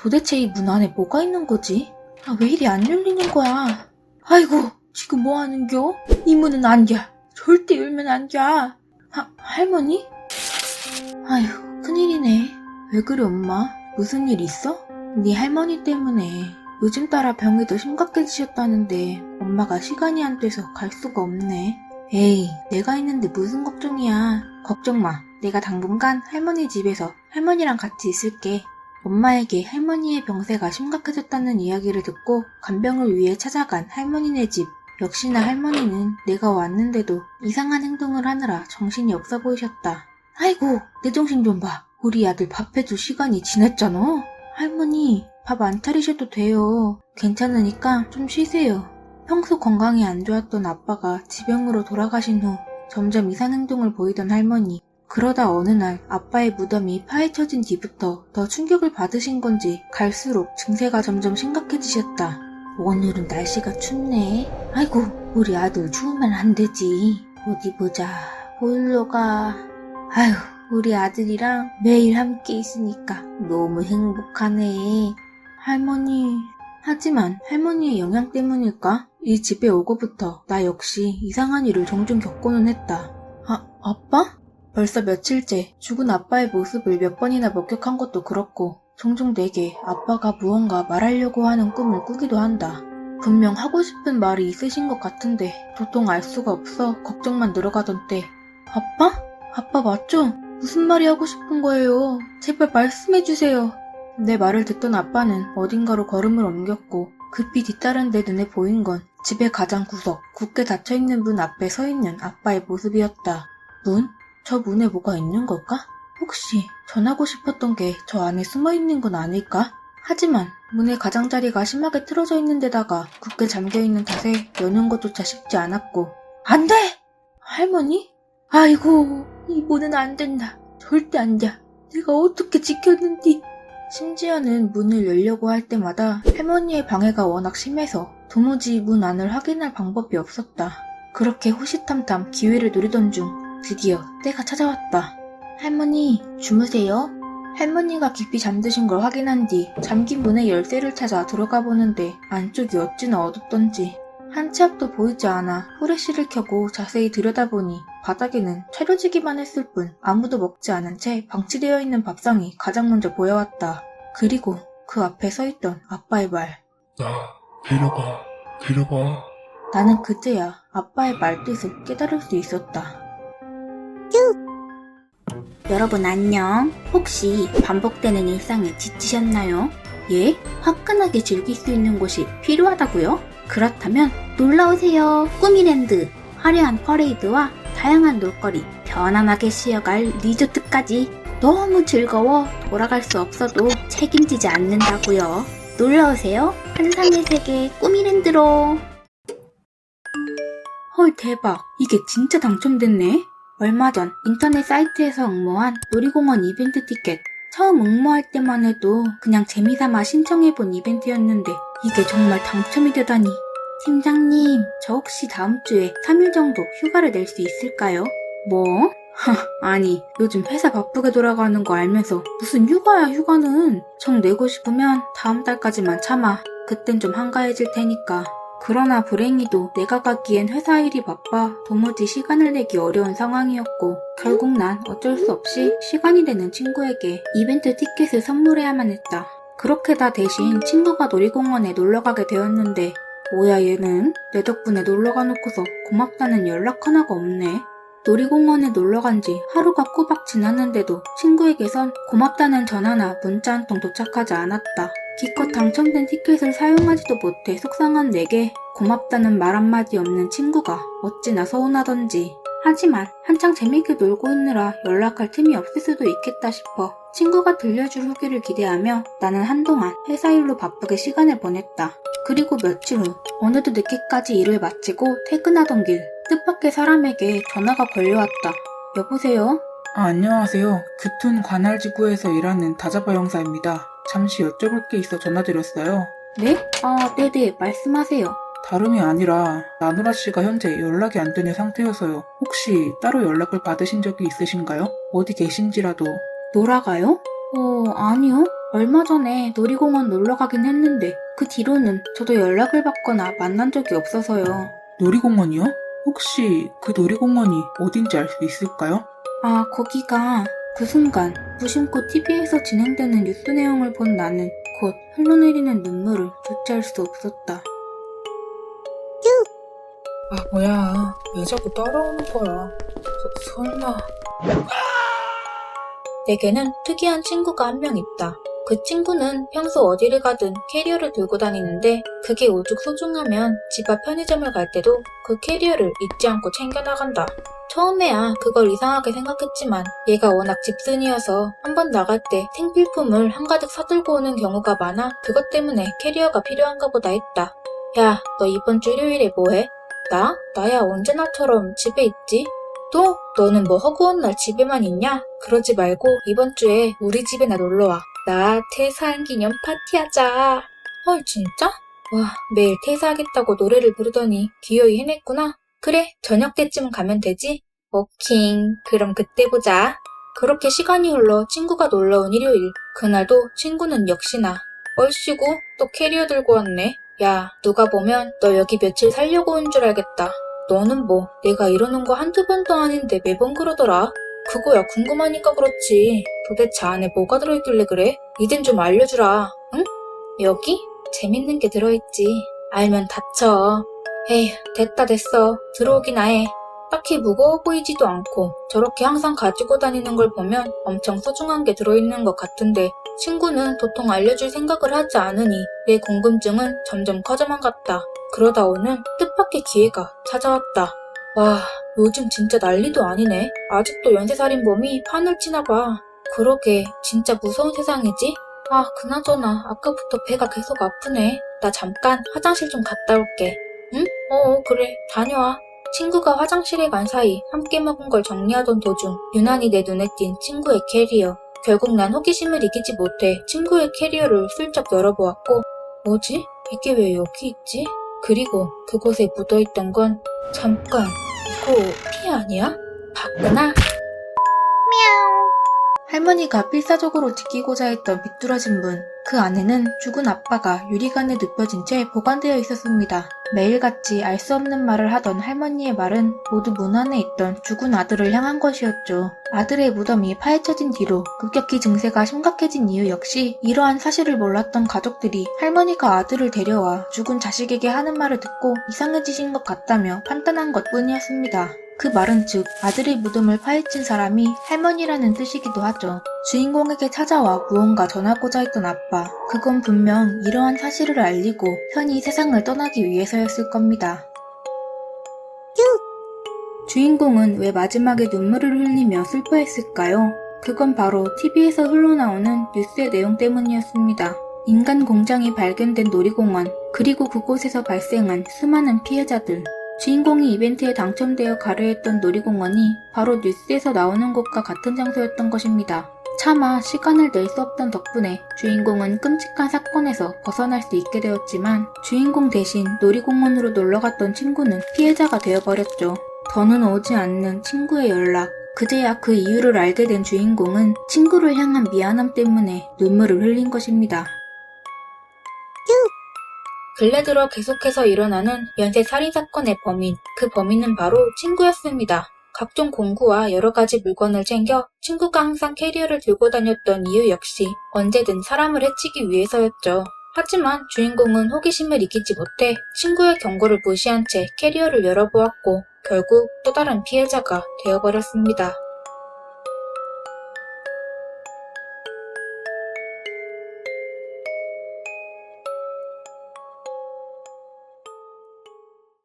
도대체 이 문 안에 뭐가 있는 거지? 아, 왜 이리 안 열리는 거야? 아이고, 지금 뭐 하는겨? 이 문은 안 돼. 절대 열면 안 돼. 할머니? 아휴, 큰일이네. 왜 그래, 엄마? 무슨 일 있어? 네 할머니 때문에 요즘 따라 병이 더 심각해지셨다는데 엄마가 시간이 안 돼서 갈 수가 없네. 에이, 내가 있는데 무슨 걱정이야. 걱정 마. 내가 당분간 할머니 집에서 할머니랑 같이 있을게. 엄마에게 할머니의 병세가 심각해졌다는 이야기를 듣고 간병을 위해 찾아간 할머니네 집. 역시나 할머니는 내가 왔는데도 이상한 행동을 하느라 정신이 없어 보이셨다. 아이고, 내 정신 좀 봐. 우리 아들 밥 해줄 시간이 지났잖아. 할머니, 밥 안 차리셔도 돼요. 괜찮으니까 좀 쉬세요. 평소 건강이 안 좋았던 아빠가 지병으로 돌아가신 후 점점 이상 행동을 보이던 할머니. 그러다 어느 날 아빠의 무덤이 파헤쳐진 뒤부터 더 충격을 받으신 건지 갈수록 증세가 점점 심각해지셨다. 오늘은 날씨가 춥네. 아이고, 우리 아들 추우면 안 되지. 어디 보자. 보일러가. 아휴, 우리 아들이랑 매일 함께 있으니까 너무 행복하네. 할머니. 하지만 할머니의 영향 때문일까? 이 집에 오고부터 나 역시 이상한 일을 종종 겪고는 했다. 아빠? 벌써 며칠째 죽은 아빠의 모습을 몇 번이나 목격한 것도 그렇고 종종 내게 아빠가 무언가 말하려고 하는 꿈을 꾸기도 한다. 분명 하고 싶은 말이 있으신 것 같은데 도통 알 수가 없어 걱정만 늘어가던 때. 아빠? 아빠 맞죠? 무슨 말이 하고 싶은 거예요? 제발 말씀해주세요. 내 말을 듣던 아빠는 어딘가로 걸음을 옮겼고 급히 뒤따른 내 눈에 보인 건 집의 가장 구석, 굳게 닫혀있는 문 앞에 서있는 아빠의 모습이었다. 문? 저 문에 뭐가 있는 걸까? 혹시 전하고 싶었던 게 저 안에 숨어있는 건 아닐까? 하지만 문의 가장자리가 심하게 틀어져 있는 데다가 굳게 잠겨있는 탓에 여는 것조차 쉽지 않았고. 안 돼! 할머니? 아이고, 이 문은 안 된다. 절대 안 돼. 내가 어떻게 지켰는지. 심지어는 문을 열려고 할 때마다 할머니의 방해가 워낙 심해서 도무지 문 안을 확인할 방법이 없었다. 그렇게 호시탐탐 기회를 노리던 중 드디어 때가 찾아왔다. 할머니, 주무세요? 할머니가 깊이 잠드신 걸 확인한 뒤 잠긴 문의 열쇠를 찾아 들어가 보는데 안쪽이 어찌나 어둡던지 한 치 앞도 보이지 않아 후레쉬를 켜고 자세히 들여다보니 바닥에는 차려지기만 했을 뿐 아무도 먹지 않은 채 방치되어 있는 밥상이 가장 먼저 보여왔다. 그리고 그 앞에 서있던 아빠의 말. 나 데려가. 나는 그제야 아빠의 말뜻을 깨달을 수 있었다. 여러분 안녕. 혹시 반복되는 일상에 지치셨나요? 예? 화끈하게 즐길 수 있는 곳이 필요하다고요? 그렇다면 놀러오세요. 꾸미랜드. 화려한 퍼레이드와 다양한 놀거리, 편안하게 쉬어갈 리조트까지 너무 즐거워 돌아갈 수 없어도 책임지지 않는다고요. 놀러오세요. 환상의 세계 꾸미랜드로. 헐 대박. 이게 진짜 당첨됐네. 얼마 전 인터넷 사이트에서 응모한 놀이공원 이벤트 티켓. 처음 응모할 때만 해도 그냥 재미삼아 신청해본 이벤트였는데 이게 정말 당첨이 되다니. 팀장님, 저 혹시 다음 주에 3일 정도 휴가를 낼 수 있을까요? 뭐? 아니, 요즘 회사 바쁘게 돌아가는 거 알면서 무슨 휴가야 휴가는. 정 내고 싶으면 다음 달까지만 참아. 그땐 좀 한가해질 테니까. 그러나 불행히도 내가 가기엔 회사 일이 바빠 도무지 시간을 내기 어려운 상황이었고 결국 난 어쩔 수 없이 시간이 되는 친구에게 이벤트 티켓을 선물해야만 했다. 그렇게 다 대신 친구가 놀이공원에 놀러가게 되었는데 뭐야 얘는? 내 덕분에 놀러가 놓고서 고맙다는 연락 하나가 없네. 놀이공원에 놀러간 지 하루가 꼬박 지났는데도 친구에게선 고맙다는 전화나 문자 한 통 도착하지 않았다. 기껏 당첨된 티켓을 사용하지도 못해 속상한 내게 고맙다는 말 한마디 없는 친구가 어찌나 서운하던지. 하지만 한창 재밌게 놀고 있느라 연락할 틈이 없을 수도 있겠다 싶어 친구가 들려줄 후기를 기대하며 나는 한동안 회사 일로 바쁘게 시간을 보냈다. 그리고 며칠 후 어느덧 늦게까지 일을 마치고 퇴근하던 길 뜻밖의 사람에게 전화가 걸려왔다. 여보세요? 안녕하세요. 규툰 관할지구에서 일하는 다자바 형사입니다. 잠시 여쭤볼 게 있어 전화드렸어요. 네? 네네, 말씀하세요. 다름이 아니라 나누라 씨가 현재 연락이 안 되는 상태여서요. 혹시 따로 연락을 받으신 적이 있으신가요? 어디 계신지라도. 놀아가요? 아니요. 얼마 전에 놀이공원 놀러 가긴 했는데 그 뒤로는 저도 연락을 받거나 만난 적이 없어서요. 놀이공원이요? 혹시 그 놀이공원이 어딘지 알 수 있을까요? 아, 거기가 그 순간 무심코 TV에서 진행되는 뉴스 내용을 본 나는 곧 흘러내리는 눈물을 주체할 수 없었다. 아, 뭐야. 왜 자꾸 따라오는 거야. 설마. 내게는 특이한 친구가 한 명 있다. 그 친구는 평소 어디를 가든 캐리어를 들고 다니는데 그게 오죽 소중하면 집 앞 편의점을 갈 때도 그 캐리어를 잊지 않고 챙겨 나간다. 처음에야 그걸 이상하게 생각했지만 얘가 워낙 집순이어서 한번 나갈 때 생필품을 한가득 사들고 오는 경우가 많아 그것 때문에 캐리어가 필요한가 보다 했다. 야, 너 이번 주 일요일에 뭐해? 나야 언제나처럼 집에 있지? 또? 너는 뭐 허구한 날 집에만 있냐? 그러지 말고 이번 주에 우리 집에나 놀러와. 나 퇴사한 기념 파티하자. 헐, 진짜? 와, 매일 퇴사하겠다고 노래를 부르더니 기어이 해냈구나. 그래, 저녁 때쯤 가면 되지? 오킹, 그럼 그때 보자. 그렇게 시간이 흘러 친구가 놀러온 일요일. 그날도 친구는 역시나 얼씨구 또 캐리어 들고 왔네. 야, 누가 보면 너 여기 며칠 살려고 온 줄 알겠다. 너는 뭐 내가 이러는 거 한두 번도 아닌데 매번 그러더라. 그거야 궁금하니까 그렇지. 도대체 안에 뭐가 들어있길래 그래? 이젠 좀 알려주라. 응? 여기? 재밌는 게 들어있지. 알면 다쳐. 에휴, 됐어. 들어오기나 해. 딱히 무거워 보이지도 않고 저렇게 항상 가지고 다니는 걸 보면 엄청 소중한 게 들어있는 것 같은데 친구는 도통 알려줄 생각을 하지 않으니 내 궁금증은 점점 커져만 갔다. 그러다 오늘 뜻밖의 기회가 찾아왔다. 와, 요즘 진짜 난리도 아니네. 아직도 연쇄살인범이 판을 치나 봐. 그러게, 진짜 무서운 세상이지? 아, 그나저나 아까부터 배가 계속 아프네. 나 잠깐 화장실 좀 갔다 올게. 응? 그래, 다녀와. 친구가 화장실에 간 사이 함께 먹은 걸 정리하던 도중 유난히 내 눈에 띈 친구의 캐리어. 결국 난 호기심을 이기지 못해 친구의 캐리어를 슬쩍 열어보았고 뭐지? 이게 왜 여기 있지? 그리고 그곳에 묻어있던 건 잠깐, 이거 피 아니야? 봤구나. 할머니가 필사적으로 지키고자 했던 비뚤어진 문, 그 안에는 죽은 아빠가 유리관에 눕혀진 채 보관되어 있었습니다. 매일같이 알 수 없는 말을 하던 할머니의 말은 모두 문 안에 있던 죽은 아들을 향한 것이었죠. 아들의 무덤이 파헤쳐진 뒤로 급격히 증세가 심각해진 이유 역시 이러한 사실을 몰랐던 가족들이 할머니가 아들을 데려와 죽은 자식에게 하는 말을 듣고 이상해지신 것 같다며 판단한 것뿐이었습니다. 그 말은 즉 아들의 무덤을 파헤친 사람이 할머니라는 뜻이기도 하죠. 주인공에게 찾아와 무언가 전하고자 했던 아빠. 그건 분명 이러한 사실을 알리고 편히 세상을 떠나기 위해서였을 겁니다. 주인공은 왜 마지막에 눈물을 흘리며 슬퍼했을까요? 그건 바로 TV에서 흘러나오는 뉴스의 내용 때문이었습니다. 인간 공장이 발견된 놀이공원, 그리고 그곳에서 발생한 수많은 피해자들. 주인공이 이벤트에 당첨되어 가려 했던 놀이공원이 바로 뉴스에서 나오는 곳과 같은 장소였던 것입니다. 차마 시간을 낼 수 없던 덕분에 주인공은 끔찍한 사건에서 벗어날 수 있게 되었지만 주인공 대신 놀이공원으로 놀러갔던 친구는 피해자가 되어버렸죠. 더는 오지 않는 친구의 연락. 그제야 그 이유를 알게 된 주인공은 친구를 향한 미안함 때문에 눈물을 흘린 것입니다. 근래 들어 계속해서 일어나는 연쇄 살인사건의 범인, 그 범인은 바로 친구였습니다. 각종 공구와 여러 가지 물건을 챙겨 친구가 항상 캐리어를 들고 다녔던 이유 역시 언제든 사람을 해치기 위해서였죠. 하지만 주인공은 호기심을 이기지 못해 친구의 경고를 무시한 채 캐리어를 열어보았고 결국 또 다른 피해자가 되어버렸습니다.